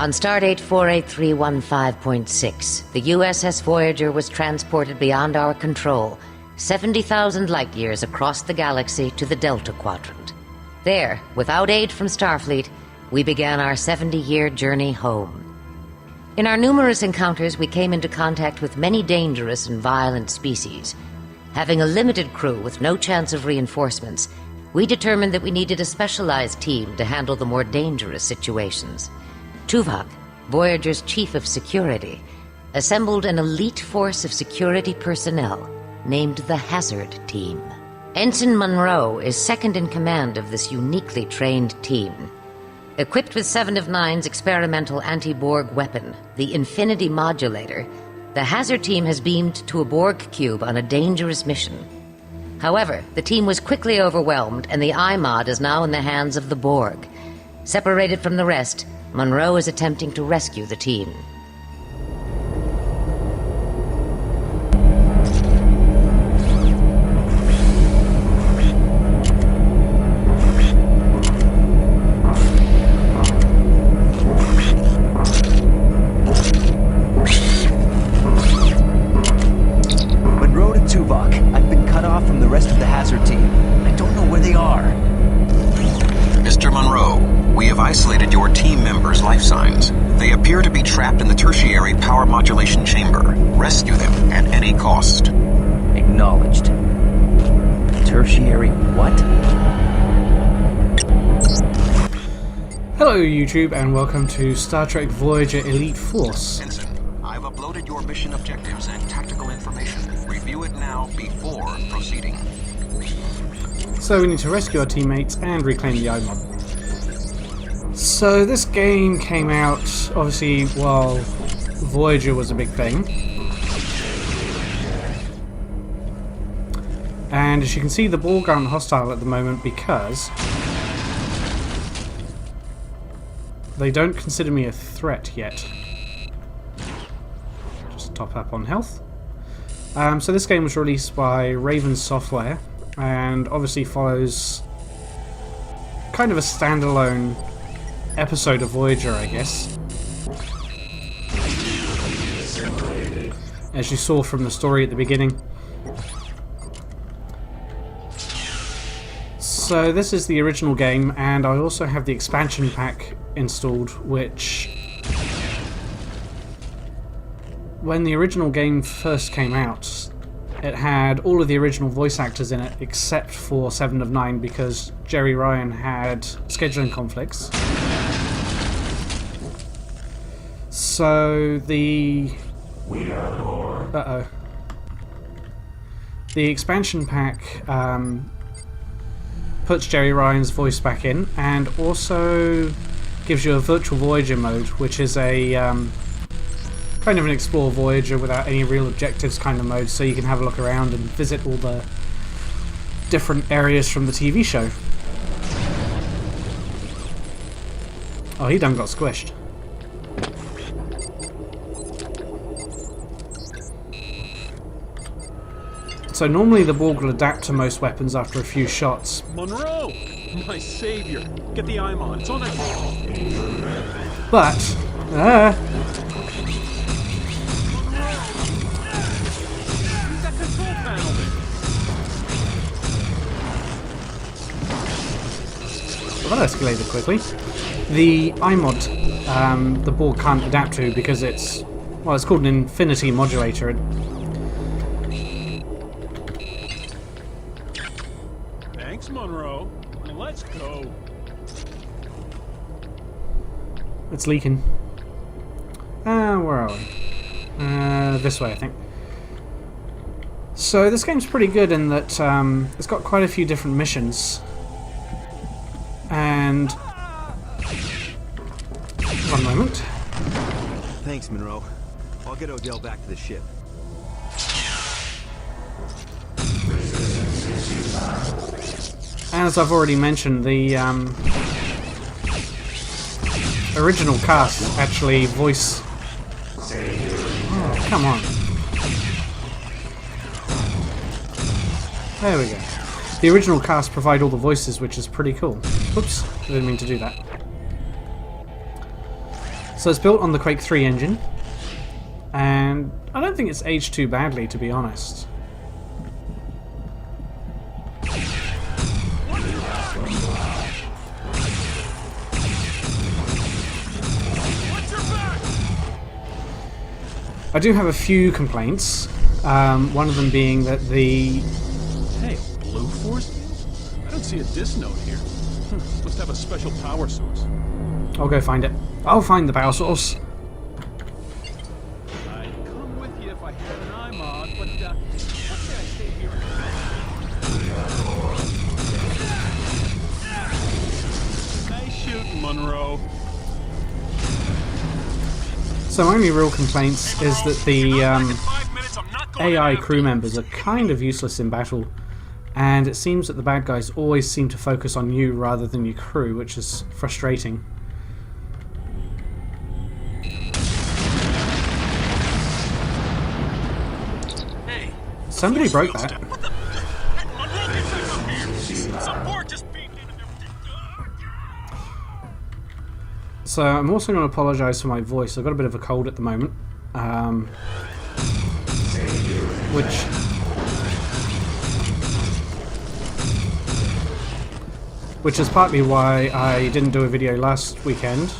On Stardate 48315.6, the USS Voyager was transported beyond our control, 70,000 light-years across the galaxy to the Delta Quadrant. There, without aid from Starfleet, we began our 70-year journey home. In our numerous encounters, we came into contact with many dangerous and violent species. Having a limited crew with no chance of reinforcements, we determined that we needed a specialized team to handle the more dangerous situations. Tuvok, Voyager's chief of security, assembled an elite force of security personnel named the Hazard Team. Ensign Monroe is second in command of this uniquely trained team. Equipped with 7 of 9's experimental anti-Borg weapon, the Infinity Modulator, the Hazard Team has beamed to a Borg cube on a dangerous mission. However, the team was quickly overwhelmed, and the iMod is now in the hands of the Borg. Separated from the rest, Monroe is attempting to rescue the team. Monroe to Tuvok. I've been cut off from the rest of the Hazard Team. I don't know where they are. Mr. Monroe, we have isolated your team members' life signs. They appear to be trapped in the tertiary power modulation chamber. Rescue them at any cost. Acknowledged. Tertiary what? Hello YouTube and welcome to Star Trek Voyager Elite Force. Ensign, I've uploaded your mission objectives and tactical information. Review it now before proceeding. So we need to rescue our teammates and reclaim the iMod. So this game came out, obviously, while Voyager was a big thing. And as you can see, the Borg aren't hostile at the moment because they don't consider me a threat yet. Just top up on health. So this game was released by Raven Software and obviously follows kind of a standalone episode of Voyager, I guess. As you saw from the story at the beginning. So this is the original game, and I also have the expansion pack installed, which when the original game first came out, it had all of the original voice actors in it except for 7 of 9 because Jerry Ryan had scheduling conflicts. So the expansion pack puts Jerry Ryan's voice back in and also gives you a virtual Voyager mode, which is a kind of an explore Voyager without any real objectives kind of mode, so you can have a look around and visit all the different areas from the TV show. Oh, he done got squished. So normally the Borg will adapt to most weapons after a few shots. Monroe! My savior! Get the iMod, it's on that table! But... Use that control panel! Well, that escalated quickly. The iMod, the Borg can't adapt to because it's... well, it's called an Infinity Modulator. Thanks, Monroe. Let's go. It's leaking. Where are we? This way, I think. So this game's pretty good in that it's got quite a few different missions. And... one moment. Thanks, Monroe. I'll get Odell back to the ship. As I've already mentioned, the original cast actually voice... oh, come on. There we go. The original cast provide all the voices, which is pretty cool. Oops, I didn't mean to do that. So it's built on the Quake 3 engine, and I don't think it's aged too badly, to be honest. I do have a few complaints, one of them being that the... Hey, blue force field? I don't see a dis node here. Must have a special power source. I'll go find it. I'll find the power source. I'd come with you if I had an eye mod, but let's say I stay here. Nice shooting, Monroe. So my only real complaints is that the AI crew members are kind of useless in battle, and it seems that the bad guys always seem to focus on you rather than your crew, which is frustrating. Hey, Somebody broke that. Monroe, get back up here. Support just beat in. So I'm also going to apologise for my voice. I've got a bit of a cold at the moment, which is partly why I didn't do a video last weekend,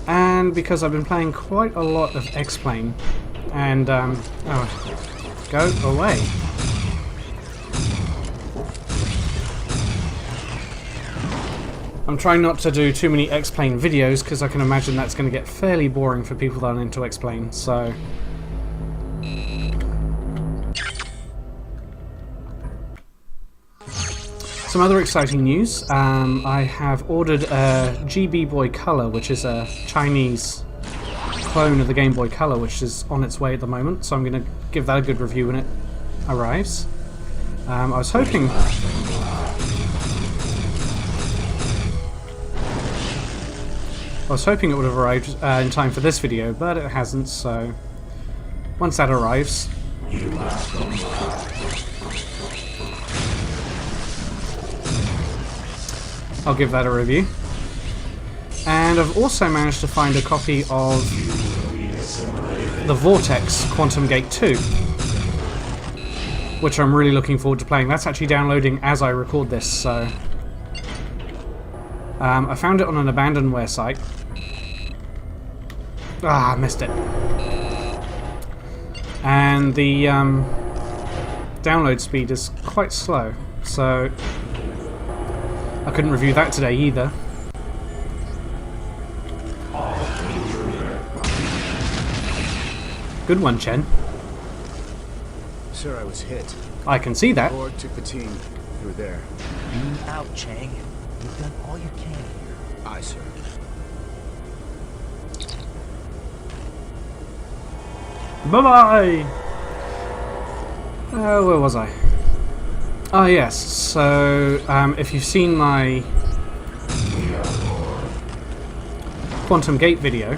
and because I've been playing quite a lot of X-Plane, and oh, go away. I'm trying not to do too many X-Plane videos because I can imagine that's going to get fairly boring for people that aren't into X-Plane, so... Some other exciting news. I have ordered a GB Boy Color, which is a Chinese clone of the Game Boy Color, which is on its way at the moment, so I'm going to give that a good review when it arrives. I was hoping... it would have arrived in time for this video, but it hasn't, so once that arrives... I'll give that a review. And I've also managed to find a copy of the Vortex Quantum Gate 2, which I'm really looking forward to playing. That's actually downloading as I record this, so... I found it on an abandonware site. Ah, missed it. And the download speed is quite slow, so I couldn't review that today either. Good one, Chen. Sir, I was hit. I can see that. Lord took the team. You were there. Beam out, Chang. You've done all you can here. Aye, sir. Bye-bye! Where was I? Oh yes, so if you've seen my Quantum Gate video,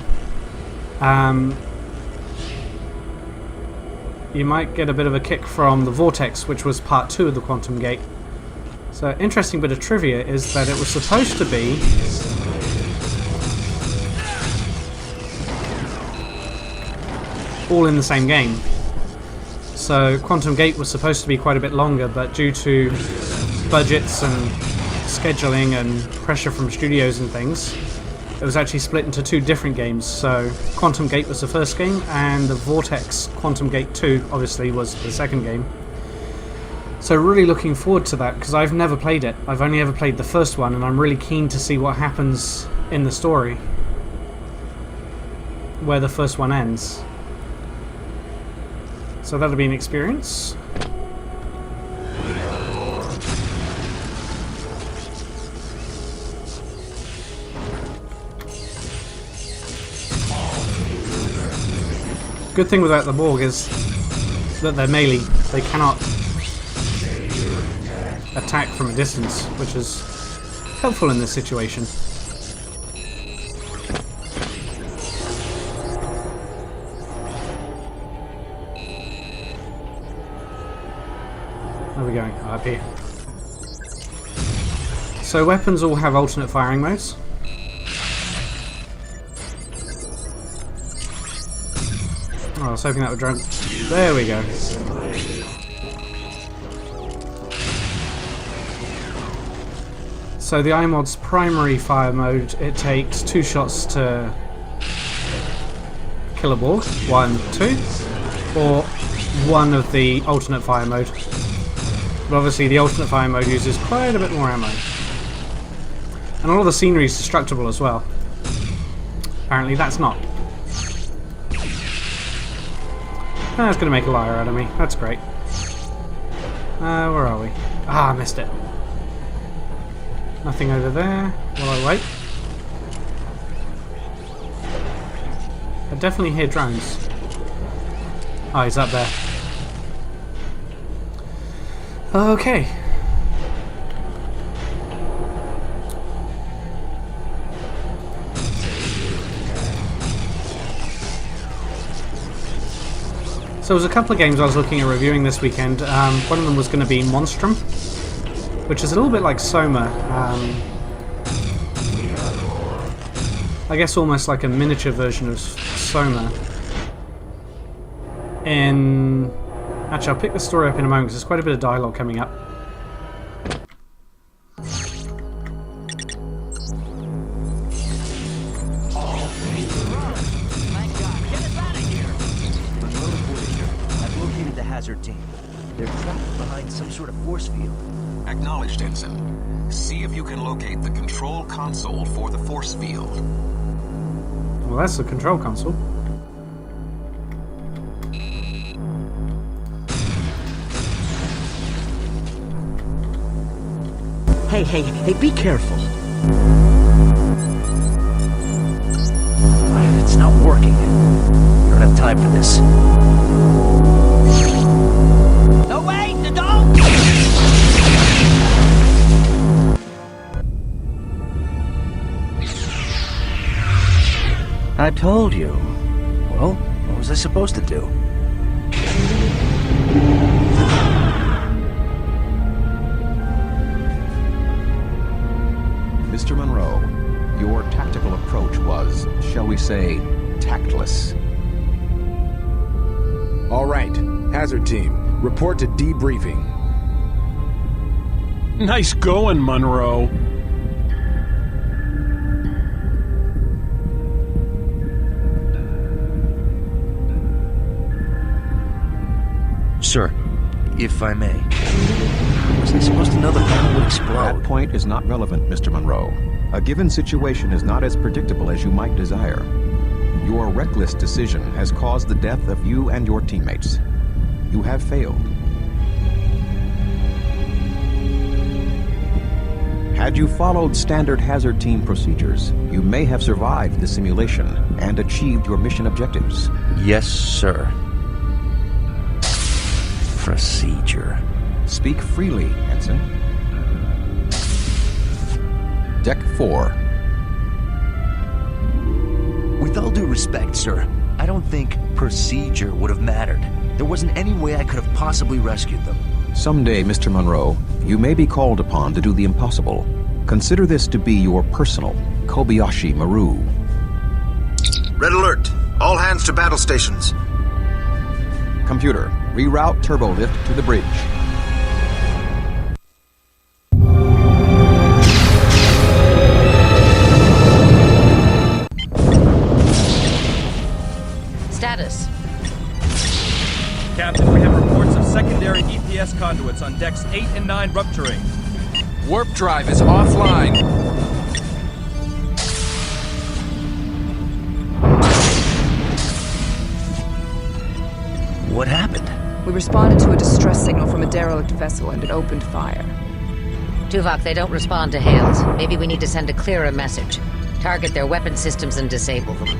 you might get a bit of a kick from the Vortex, which was part 2 of the Quantum Gate. So, interesting bit of trivia is that it was supposed to be all in the same game. So, Quantum Gate was supposed to be quite a bit longer, but due to budgets and scheduling and pressure from studios and things, it was actually split into 2 different games. So, Quantum Gate was the first game, and the Vortex Quantum Gate 2 obviously was the second game. So really looking forward to that, because I've never played it. I've only ever played the first one, and I'm really keen to see what happens in the story, where the first one ends. So that'll be an experience. Good thing about the Borg is that they're melee. They cannot attack from a distance, which is helpful in this situation. Where are we going? Oh, up here. So weapons all have alternate firing modes. Oh, I was hoping that would drown. There we go. So the iMod's primary fire mode, it takes 2 shots to kill a Borg. 1, 2. Or one of the alternate fire mode. But obviously the alternate fire mode uses quite a bit more ammo. And all of the scenery is destructible as well. Apparently that's not. That's going to make a liar out of me. That's great. Where are we? Ah, I missed it. Nothing over there while I wait. I definitely hear drones. Oh, he's up there. Okay. So there's a couple of games I was looking at reviewing this weekend. One of them was going to be Monstrum, which is a little bit like Soma. I guess almost like a miniature version of Soma. Actually, I'll pick the story up in a moment because there's quite a bit of dialogue coming up. Hazard team. They're trapped behind some sort of force field. Acknowledged, Ensign. See if you can locate the control console for the force field. Well, that's the control console. Hey, be careful. It's not working. We don't have time for this. No, wait! Don't! I told you. Well, what was I supposed to do? Mr. Monroe, your tactical approach was, shall we say, tactless. All right, Hazard team, report to debriefing. Nice going, Monroe. Sir, if I may. Was I supposed to know the panel would explode? That point is not relevant, Mr. Monroe. A given situation is not as predictable as you might desire. Your reckless decision has caused the death of you and your teammates. You have failed. Had you followed standard hazard team procedures, you may have survived the simulation and achieved your mission objectives. Yes, sir. Procedure. Speak freely, Ensign. Deck 4. With all due respect, sir, I don't think procedure would have mattered. There wasn't any way I could have possibly rescued them. Someday, Mr. Monroe, you may be called upon to do the impossible. Consider this to be your personal Kobayashi Maru. Red alert! All hands to battle stations. Computer, reroute turbolift to the bridge. Status. Captain, we have reports of secondary EPS conduits on decks 8 and 9 rupturing. Warp drive is offline. What happened? We responded to a distress signal from a derelict vessel and it opened fire. Tuvok, they don't respond to hails. Maybe we need to send a clearer message. Target their weapon systems and disable them.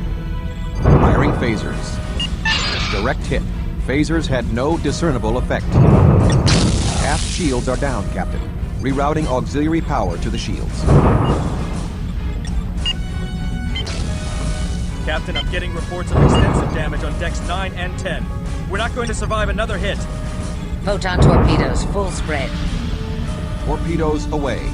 Firing phasers. Direct hit. Phasers had no discernible effect. Aft shields are down, Captain. Rerouting auxiliary power to the shields. Captain, I'm getting reports of extensive damage on decks 9 and 10. We're not going to survive another hit. Photon torpedoes, full spread. Torpedoes away.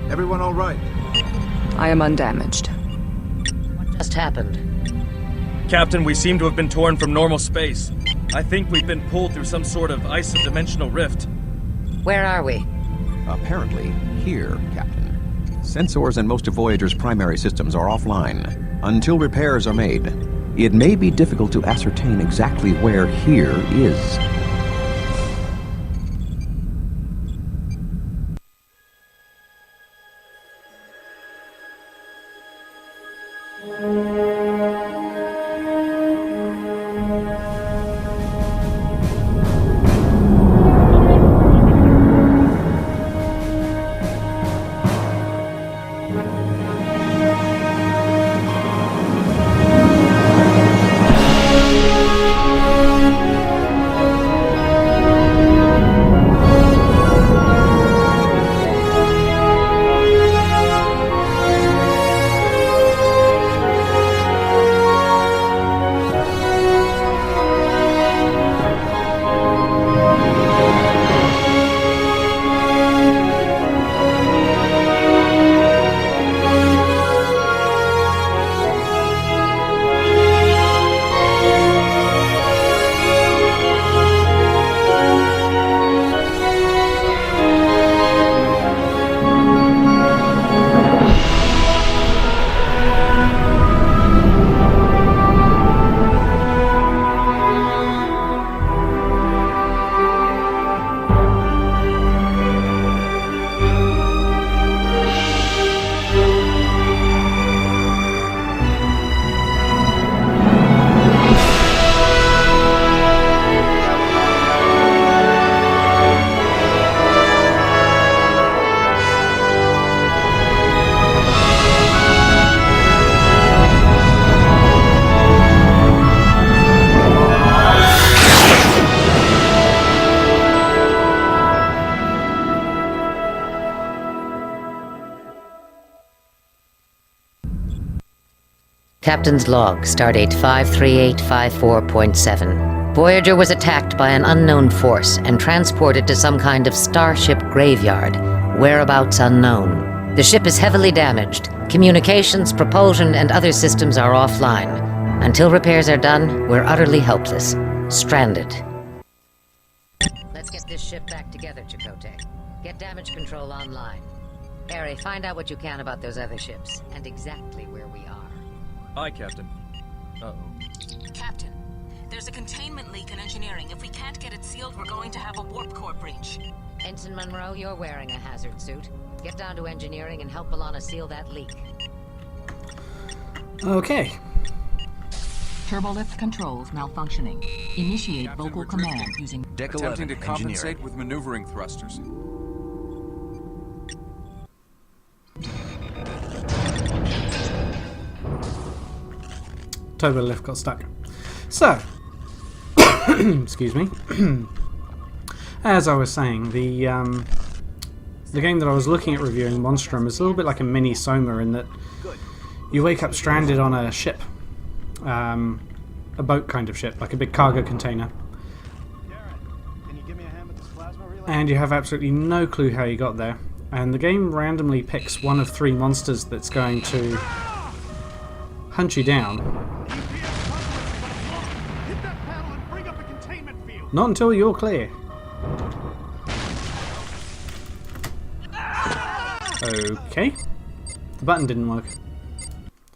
Everyone all right? I am undamaged. What just happened? Captain, we seem to have been torn from normal space. I think we've been pulled through some sort of iso-dimensional rift. Where are we? Apparently, here, Captain. Sensors and most of Voyager's primary systems are offline. Until repairs are made, it may be difficult to ascertain exactly where here is. Captain's log, stardate 53854.7. Voyager was attacked by an unknown force and transported to some kind of starship graveyard, whereabouts unknown. The ship is heavily damaged. Communications, propulsion, and other systems are offline. Until repairs are done, we're utterly helpless. Stranded. Let's get this ship back together, Chakotay. Get damage control online. Harry, find out what you can about those other ships, and exactly where we are. Aye, Captain. Uh-oh. Captain, there's a containment leak in engineering. If we can't get it sealed, we're going to have a warp core breach. Ensign Monroe, you're wearing a hazard suit. Get down to engineering and help B'Elanna seal that leak. Okay. Turbolift controls malfunctioning. Initiate vocal command using... Deck Attempting 11, to compensate engineering. with maneuvering thrusters. Turbo lift got stuck. So, excuse me. As I was saying, the game that I was looking at reviewing, Monstrum, is a little bit like a mini Soma in that you wake up stranded on a ship, a boat kind of ship, like a big cargo container, and you have absolutely no clue how you got there. And the game randomly picks one of three monsters that's going to hunt you down. Not until you're clear. Okay. The button didn't work.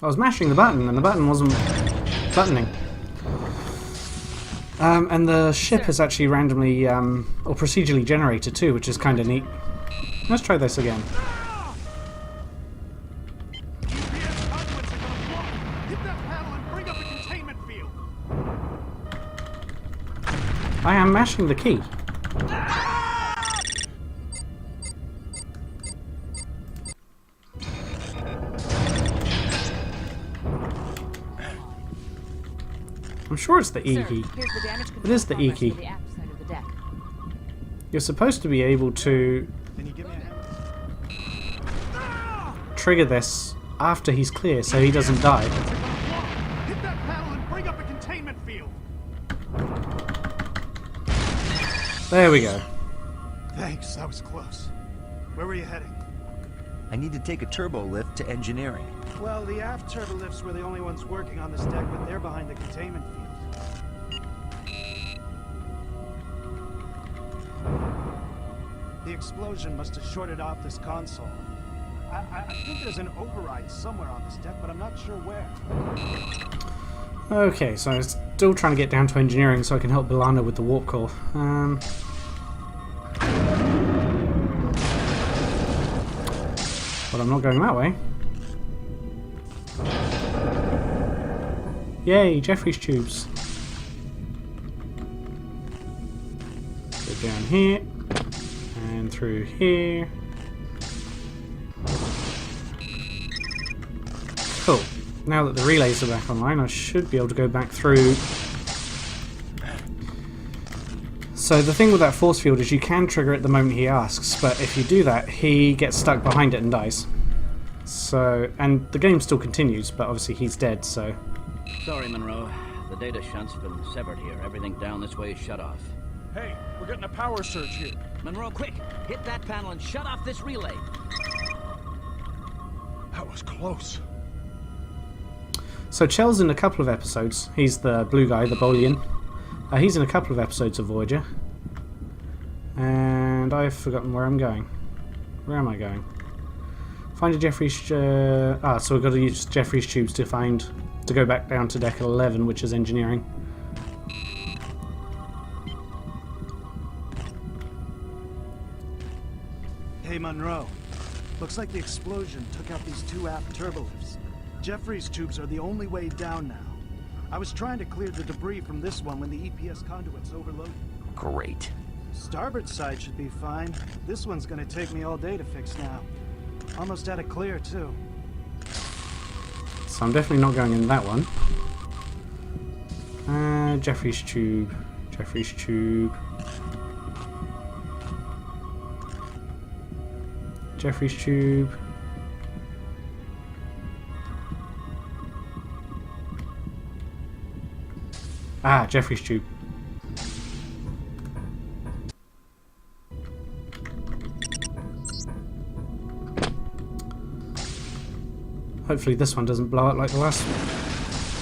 I was mashing the button and the button wasn't buttoning. And the ship is actually randomly, or procedurally generated too, which is kind of neat. Let's try this again. I am mashing the key. I'm sure it's the E key. It is the E key. You're supposed to be able to trigger this after he's clear so he doesn't die. Hit that paddle and bring up a containment field. There we go. Thanks, that was close. Where were you heading? I need to take a turbo lift to engineering. Well, the aft turbo lifts were the only ones working on this deck, but they're behind the containment field. The explosion must have shorted off this console. I think there's an override somewhere on this deck, but I'm not sure where. Okay, so I'm still trying to get down to engineering so I can help Belana with the warp core. But I'm not going that way. Yay, Jeffrey's tubes. Go down here and through here. Cool. Now that the relays are back online, I should be able to go back through. So the thing with that force field is you can trigger it the moment he asks, but if you do that, he gets stuck behind it and dies. So, and the game still continues, but obviously he's dead, so... Sorry, Monroe. The data shunt's been severed here. Everything down this way is shut off. Hey, we're getting a power surge here. Monroe, quick! Hit that panel and shut off this relay! That was close. So Chell's in a couple of episodes. He's the blue guy, the Bolian. He's in a couple of episodes of Voyager. And I've forgotten where I'm going. Where am I going? Find a Jeffrey's... so we've got to use Jeffrey's tubes to go back down to deck 11, which is engineering. Hey, Monroe. Looks like the explosion took out these two aft turbolifts. Jeffrey's tubes are the only way down now. I was trying to clear the debris from this one when the EPS conduit's overloaded. Great. Starboard side should be fine. This one's gonna take me all day to fix now. Almost had it clear, too. So I'm definitely not going in that one. Jeffrey's tube. Jeffrey's tube. Jeffrey's tube. Ah, Jeffrey's tube. Hopefully this one doesn't blow up like the last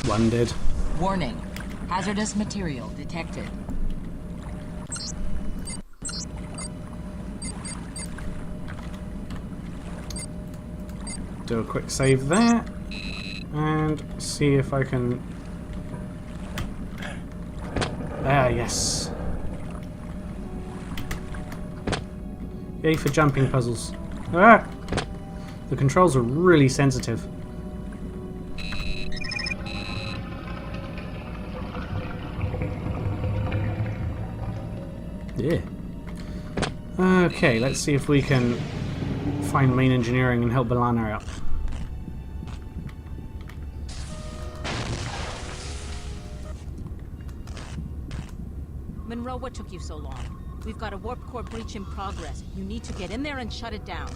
one did. Warning. Hazardous material detected. Do a quick save there. And see if I can... Ah, yes. Yay for jumping puzzles. Ah! The controls are really sensitive. Yeah. Okay, let's see if we can find main engineering and help Belana out. Monroe, what took you so long? We've got a warp core breach in progress. You need to get in there and shut it down.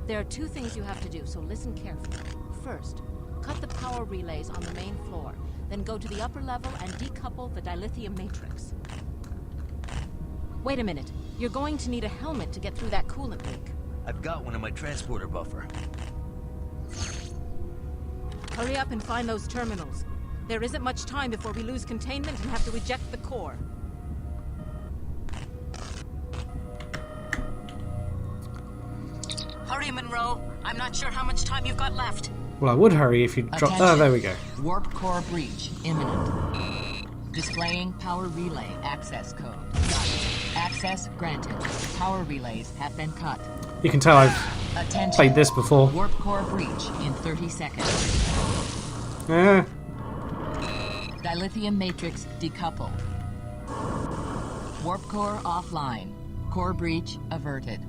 There are two things you have to do, so listen carefully. First, cut the power relays on the main floor. Then go to the upper level and decouple the dilithium matrix. Wait a minute. You're going to need a helmet to get through that coolant leak. I've got one in my transporter buffer. Hurry up and find those terminals. There isn't much time before we lose containment and have to reject the core. Hurry, Monroe. I'm not sure how much time you've got left. Well, I would hurry if you drop... Oh, there we go. Warp core breach imminent. Displaying power relay access code. Access granted. Power relays have been cut. You can tell I've played this before. Warp core breach in 30 seconds. Yeah. Dilithium matrix decoupled. Warp core offline. Core breach averted.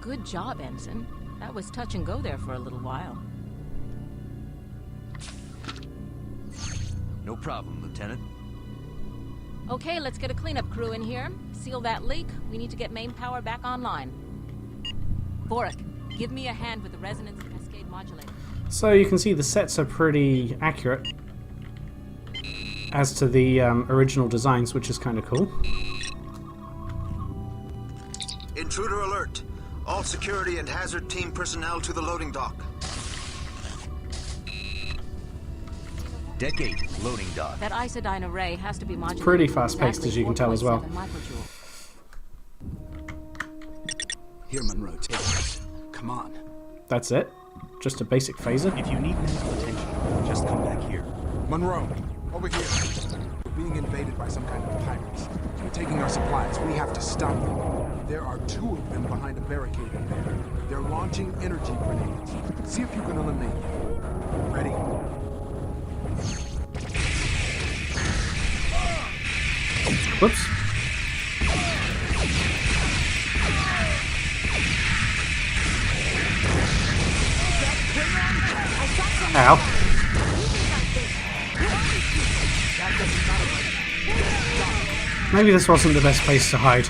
Good job, Ensign. That was touch and go there for a little while. No problem, Lieutenant. Okay, let's get a cleanup crew in here. Seal that leak. We need to get main power back online. Vorik, give me a hand with the resonance and cascade modulator. So you can see the sets are pretty accurate as to the original designs, which is kind of cool. Intruder alert. All security and hazard team personnel to the loading dock. Decade loading dock. That isodyne array has to be modulated. Pretty fast-paced, as you can tell as well. Here, Monroe, take this. Come on. That's it? Just a basic phaser? If you need medical attention, just come back here. Monroe, over here. We're being invaded by some kind of pirates. They're taking our supplies. We have to stop them. There are 2 of them behind a barricade in there. They're launching energy grenades. See if you can eliminate them. Ready? Whoops. Ow. Maybe this wasn't the best place to hide.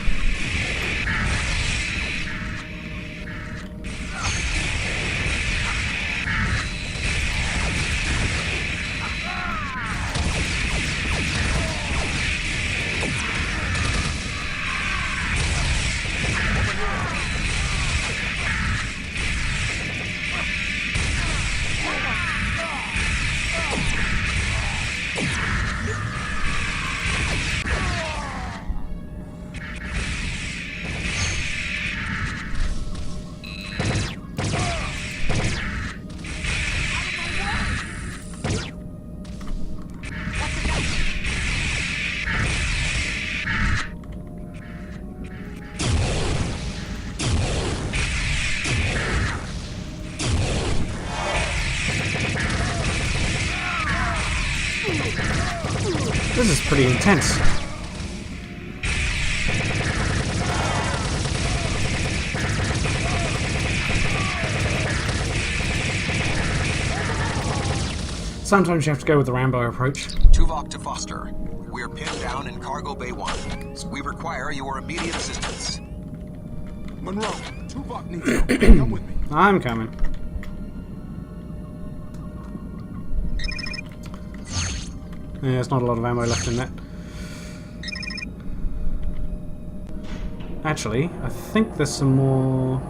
This is pretty intense. Sometimes you have to go with the Rambo approach. Tuvok to Foster. We are pinned down in Cargo Bay 1. We require your immediate assistance. Monroe, Tuvok needs help. Come with me. I'm coming. Yeah, there's not a lot of ammo left in that. Actually, I think there's some more...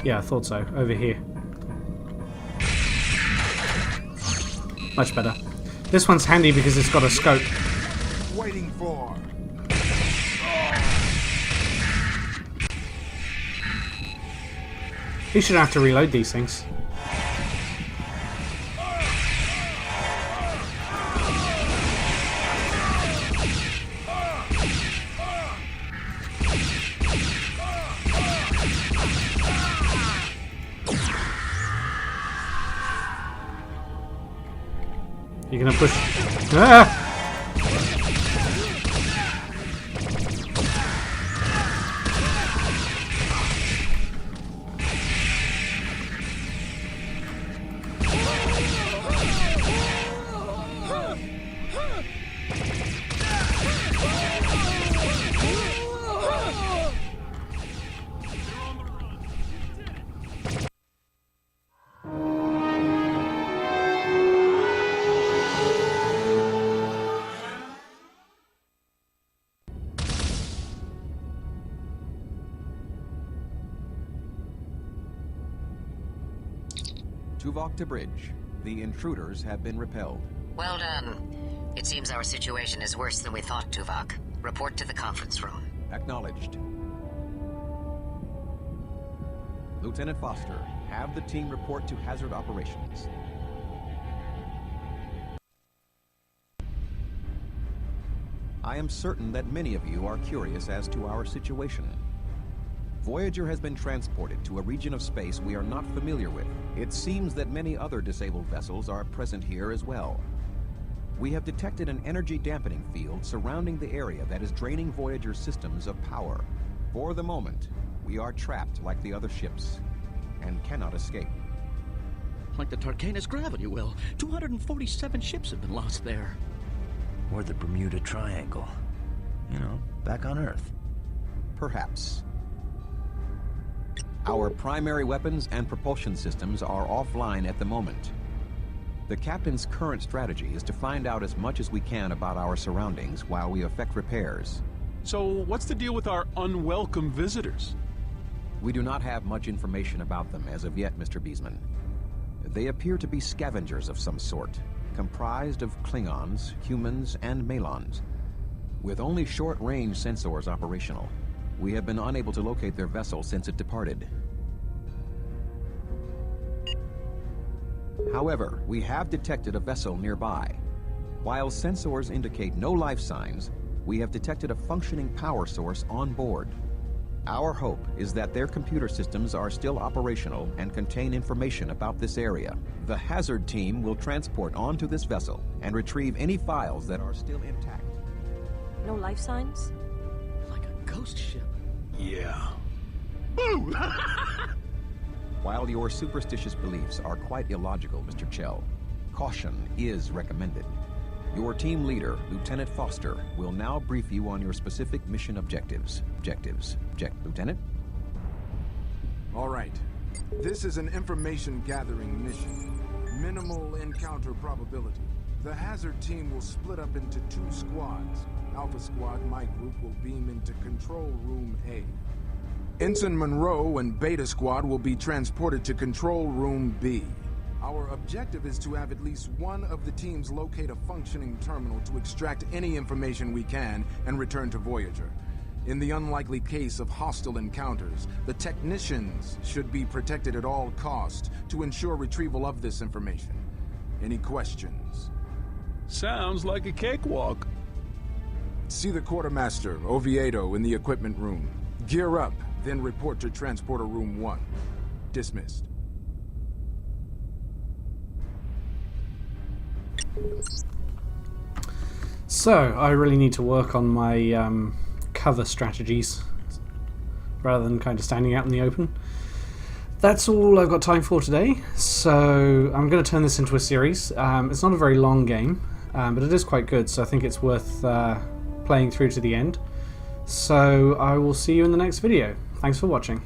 Yeah, I thought so. Over here. Much better. This one's handy because it's got a scope. Waiting for. You should have to reload these things. You're gonna push. Ah! Tuvok to bridge. The intruders have been repelled. Well done. It seems our situation is worse than we thought, Tuvok. Report to the conference room. Acknowledged. Lieutenant Foster, have the team report to hazard operations. I am certain that many of you are curious as to our situation. Voyager has been transported to a region of space we are not familiar with. It seems that many other disabled vessels are present here as well. We have detected an energy dampening field surrounding the area that is draining Voyager's systems of power. For the moment, we are trapped like the other ships, and cannot escape. Like the Tarkanus gravity well. 247 ships have been lost there. Or the Bermuda Triangle. You know, back on Earth. Perhaps. Our primary weapons and propulsion systems are offline at the moment. The captain's current strategy is to find out as much as we can about our surroundings while we effect repairs. So, what's the deal with our unwelcome visitors? We do not have much information about them as of yet, Mr. Beesman. They appear to be scavengers of some sort, comprised of Klingons, humans, and Malons. With only short-range sensors operational, we have been unable to locate their vessel since it departed. However, we have detected a vessel nearby. While sensors indicate no life signs, we have detected a functioning power source on board. Our hope is that their computer systems are still operational and contain information about this area. The Hazard team will transport onto this vessel and retrieve any files that are still intact. No life signs? Like a ghost ship. Yeah. Boo! While your superstitious beliefs are quite illogical, Mr. Chell, caution is recommended. Your team leader, Lieutenant Foster, will now brief you on your specific mission objectives. Lieutenant? All right. This is an information-gathering mission. Minimal encounter probability. The Hazard team will split up into 2 squads. Alpha Squad, my group, will beam into Control Room A. Ensign Monroe and Beta Squad will be transported to Control Room B. Our objective is to have at least one of the teams locate a functioning terminal to extract any information we can and return to Voyager. In the unlikely case of hostile encounters, the technicians should be protected at all costs to ensure retrieval of this information. Any questions? Sounds like a cakewalk. See the Quartermaster, Oviedo, in the equipment room. Gear up, then report to Transporter Room 1. Dismissed. So, I really need to work on my cover strategies rather than kind of standing out in the open. That's all I've got time for today, so I'm going to turn this into a series. It's not a very long game, but it is quite good, so I think it's worth playing through to the end. So I will see you in the next video. Thanks for watching.